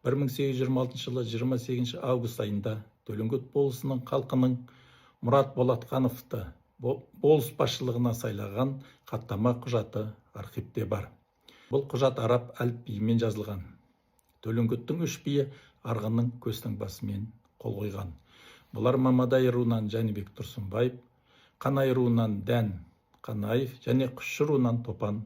1826 жылы 28 август айында Төлеңгіт болысының халқының Мұрат Болатқановты болыс басшылығына сайлаған хаттама құжаты архивте бар. Бұл құжат араб әліпбиімен жазылған. Төлеңгіттің үш биі арғынның көзтаңбасымен қол қойған. Бұлар Мамадай руынан Жәнібек Тұрсынбаев, Қанай руынан Дән Қанаев және Құсшы руынан Топан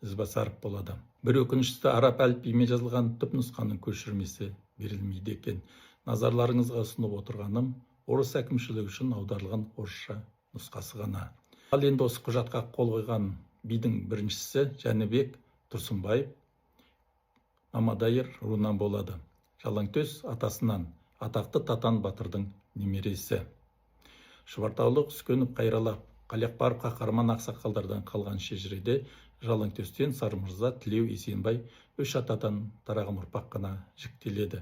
Ізбасаров болады. Бір өкініштісі, араб әліпбиімен жазылған түпнұсқаның көшірмесі берілмейді екен. Назарларыңызға ұсынып отырғаным орыс әкімшілігі үшін аударылған орысша нұсқасы ғана. Ал енді осы құжатқа қол қойған бидің біріншісі Жәнібек Тұрсынбаев Мамадайыр руынан болады. Жалаңтөс атасынан, атақты Татан батырдың немересі. Шұбартаулық Үскенов Қайралап, Қалиақбаров қаһарман ақсақалдардан қалған шежіреде Жалаңтөстен Сармырза, Тілеу, Есенбай үш атадан тараған ұрпақ қана жіктеледі.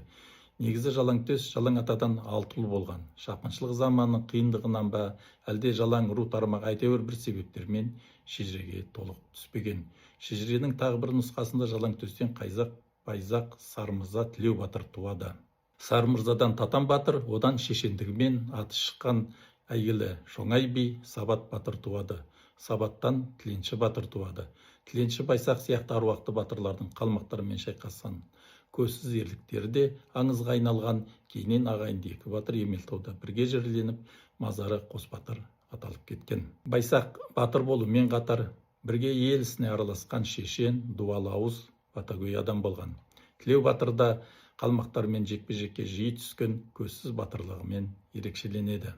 Негізі Жалаңтөс жалаң атадан 6 ұл болған. Шапқыншылық заманның қиындығынан ба, әлде жалаң ру тармақ әйтеуір бір себептермен шежіреге толық түспеген. Шежіренің тағы бір нұсқасында Жалаңтөстен Қайзақ, Байзақ, Сармырза, Тілеу батыр туады. Сармырзадан Татан батыр, одан шешендігімен аты шыққан әйгілі Шоңай би Сабат батыр туады. Сабаттан Тіленші батыр туады. Тіленші Байсақ сияқты аруақты батырлардың қалмақтарымен шайқасқан көзсіз ерліктері де аңызға айналған. Кейіннен ағайынды екі батыр Емелтауда бірге жерленіп, мазары Қос батыр аталып кеткен. Байсақ батыр болумен қатар бірге ел ісіне араласқан шешен, дуалы ауыз, батагөй адам болған. Тілеу батыр да қалмақтармен жекпе-жекке жиі түскен көзсіз батырлығымен ерекшеленеді.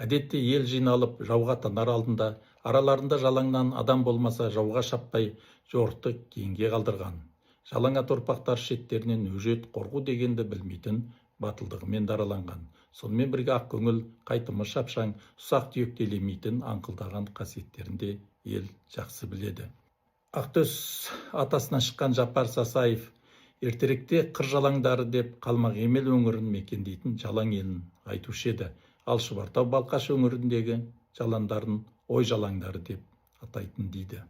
Әдетте ел жиналып жауға аттанар алдында араларында жалаңнан адам болмаса жауға шаппай жорықты кейінге қалдырған. Жалаң ат ұрпақтар шеттерінен өжет, қорғу дегенді білмейтін батылдығымен дараланған. Сонымен бірге ақ көңіл, қайтымы шапшаң, ұсақ түйекті елемейтін аңқылдаған қасиеттерінде ел жақсы біледі. Ақтөс атасынан шыққан Жапар Сасаев ертеректе қыр жалаңдары деп Қалмақ Емел өңірін мекендейтін жалаң елін айтушы еді. Ал Шұбартау Балқаш өңіріндегі жаландарын ой жалаңдары деп атайтын дейді.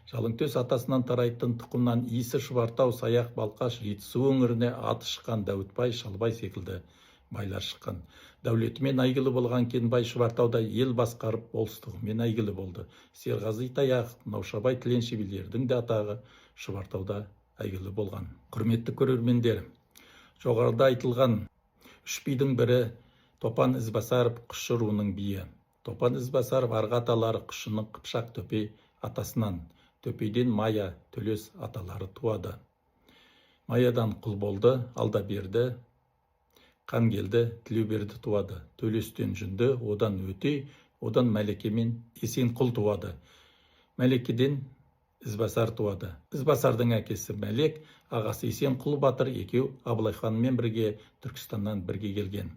Жалаңтөс атасынан тарайтын тұқымнан Иісі, Шұбартау, Саяқ, Балқаш, Жетісу өңіріне аты шыққан Дәуітбай, Шалбай секілді байлар шыққан. Дәулетімен әйгілі болған Кенбай Шұбартауда ел басқарып болыстығымен әйгілі болды. Серғазы Таяқ, Наушабай, Тіленші билердің де атағы Шұбартауда әйгілі болған. Құрметті көрермендер, жоғарыда айтылған үш бидің бірі Топан Ізбасаров Құсшы руының биі. Топан Ізбасаров арғы аталары Құсшының Қыпшақ Төпей атасынан, Төпейден Мая, Төлес аталары туады. Маядан Құл болды, Алдаберді, Қангелді, Тілеуберді туады. Төлестен Жүнді, одан Өтей, одан Мәлеке мен Есенқұл туады. Мәлекеден Ізбасар туады. Ізбасардың әкесі Мәлек, ағасы Есенқұл батыр екеу Абылай ханмен бірге Түркістаннан бірге келген.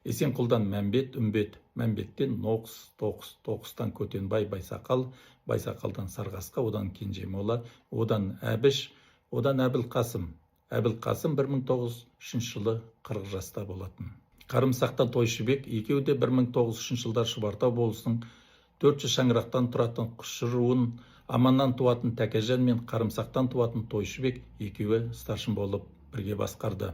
Есенқұлдан Мәмбет, Үмбет, Мәмбеттен Ноқыс, Тоқыс, Тоқыстан Көтенбай, Байсақал, Байсақалдан Сарғасқа, одан Кенжемола, одан Әбіш, одан Әбілқасым. Әбілқасым 1903 жылы 40 жаста болатын. Қарымсақтан Тойшыбек, екеуі де 1903 жылдар Шұбартау болысының 400 шаңырақтан тұратын Құсшы руын, Аманнан туатын Тәкежан мен Қарымсақтан туатын Тойшыбек екеуі старшын болып бірге басқарды.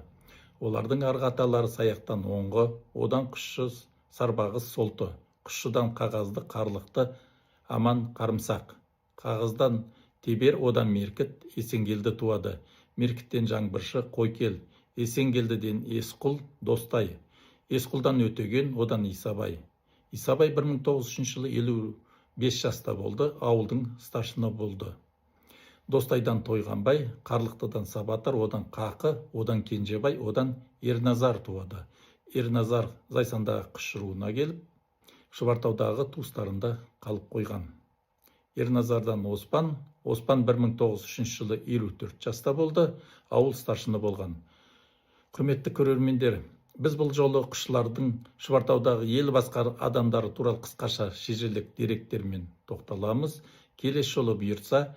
Олардың арғы аталары Саяқтан Оңғы, одан Құсшы Сарбағыз Солты, Құсшыдан Қағазды Қарлықты, Аман Қарымсақ, Қағаздан Тебер, одан Меркіт, Есенгелді туады. Меркіттен Жаңбыршы Қойкел, Есенгелдіден Есқұл Достай, Есқұлдан Өтеген, одан Исабай. Исабай 1903 жылы 55 жаста болды, ауылдың старшыны болды. Достайдан Тойғанбай, Қарлықтыдан Сабатар, одан Қақы, одан Кенжебай, одан Ерназар туады. Ерназар Зайсандағы Құсшы руына келіп, Шұбартаудағы туыстарында қалып қойған. Ерназардан Оспан 1903 жылы 54 жаста болды, ауыл старшыны болған. Құрметті көрермендер, біз бұл жолы Құсшылардың Шұбартаудағы ел басқар адамдары туралы қысқаша шежірелік деректермен тоқталамыз. Келесі жолы бұйыртса,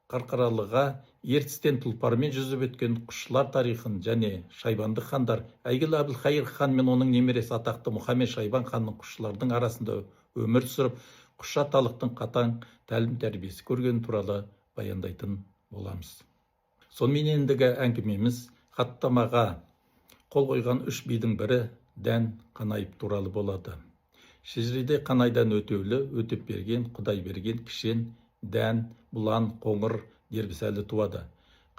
Қарқаралыға ертістен тұлпармен жүзіп өткен Құсшылар тарихын және Шайбанды хандар, әйгілі Әбілқайыр хан мен оның немересі атақты Мұхамед Шайбан ханның Құсшылардың арасында өмір сүріп, Құсшы аталықтың қатаң тәлім тәрбиесі көрген туралы баяндайтын боламыз. Сонымен ендігі әңгімеміз Хаттамаға қол қойған үш бидің бірі Дән Қанайып туралы болады. Шежіреде Қанайдан өтеулі, өтеп берген, Құдай берген Кішен, Дән, Бұлан, Қоңыр дербісәлі туады.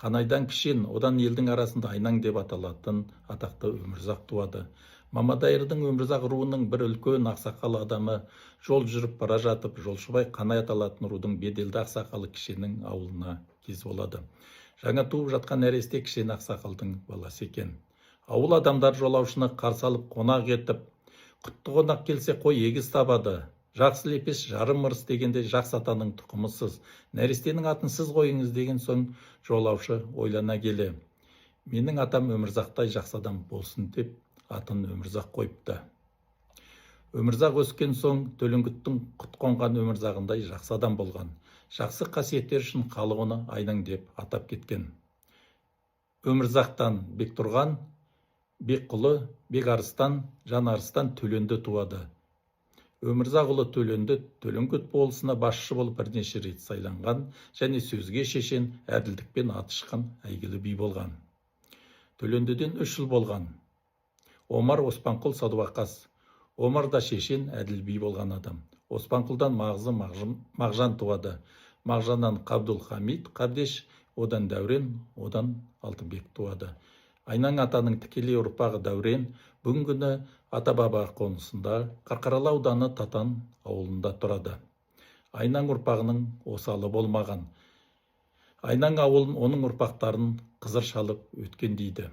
Қанайдан Кішен, одан елдің арасында Айнаң деп аталатын атақты Өмірзақ туады. Мамадайырдың Өмірзақ руының бір үлкен ақсақал адамы жол жүріп бара жатып, Жолшыбай Қанай аталатын рудың беделді ақсақалы Кішеннің ауылына кез болады. Жаңа туып жатқан нәресте Кішен ақсақалдың баласы екен. Ауыл адамдар жолаушыны қарсы алып қонақ етіп, құтты қонақ келсе қой егіз табады. Жақсы лепес жарым ырыс дегенде жақсы атаның тұқымысыз, нәрестенің атын сіз қойыңыз деген соң жолаушы ойлана келе. Менің атам Өмірзақтай жақсы адам болсын деп атын Өмірзақ қойыпты. Өмірзақ өскен соң Төлеңгіттің құт қонған Өмірзағындай жақсы адам болған. Жақсы қасиеттер үшін халық оны Айнаң деп атап кеткен. Өмірзақтан Бектұрған, Бекқұлы, Бекарыстан, Жанарыстан Төленді туады. Өмірзақ ұлы Төленді Төлеңгіт болысына басшы болып бірнеше рет сайланған және сөзге шешен, әділдікпен аты шыққан әйгілі би болған. Төлендіден 3 жыл болған. Омар Оспанқұл Садуақас. Омар да шешен, әділ би болған адам. Оспанқұлдан Мағзы Мағжан туады. Мағжаннан Қабдулхамид Қабдеш, одан Дәурен, одан Алтынбек туады. Айнаң атаның тікелей ұрпағы Дәурен бүгінгіні ата-баба қонысында Қарқаралы ауданы Татан ауылында тұрады. Айнаң ұрпағының осалы болмаған. Айнаң ауылын оның ұрпақтарын қызыр шалып өткен дейді.